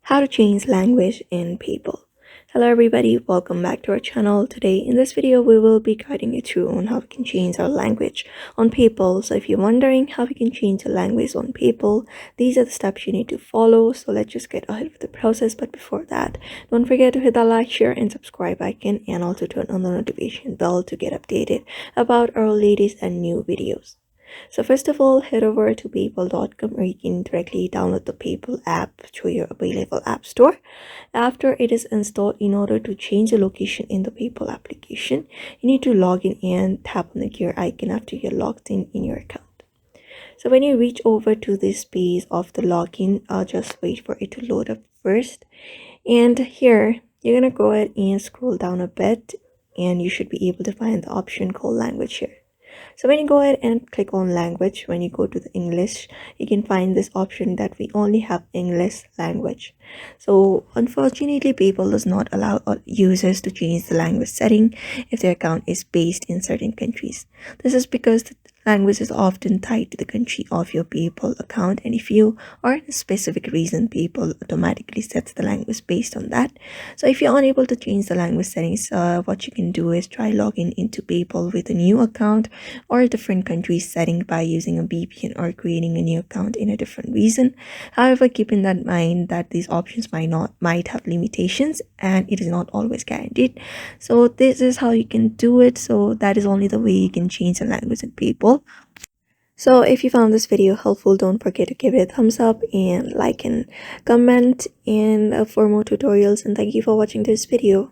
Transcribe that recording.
How to change language in people. Hello everybody, welcome back to our channel. Today in this video we will be guiding you through on how we can change our language on people. So if you're wondering how we can change the language on people, these are the steps you need to follow. So let's just get ahead with the process. But before that, don't forget to hit that like, share and subscribe icon, and also turn on the notification bell to get updated about our latest and new videos. So first of all, head over to paypal.com, or you can directly download the PayPal app through your available app store. After it is installed, in order to change the location in the PayPal application, you need to log in and tap on the gear icon after you're logged in your account. So when you reach over to this page of the login, I'll just wait for it to load up first. And here, you're gonna go ahead and scroll down a bit, and you should be able to find the option called language here. So when you go ahead and click on language, when you go to the English, you can find this option that we only have English language. So unfortunately, PayPal does not allow users to change the language setting if their account is based in certain countries. This is because the language is often tied to the country of your PayPal account, and if you are in a specific region, PayPal automatically sets the language based on that. So if you're unable to change the language settings, what you can do is try logging into PayPal with a new account or a different country setting by using a VPN or creating a new account in a different region. However, keep in that mind that these options might have limitations, and it is not always guaranteed. So this is how you can do it. So that is only the way you can change the language in PayPal. So if you found this video helpful, don't forget to give it a thumbs up and like and comment, and for more tutorials, and thank you for watching this video.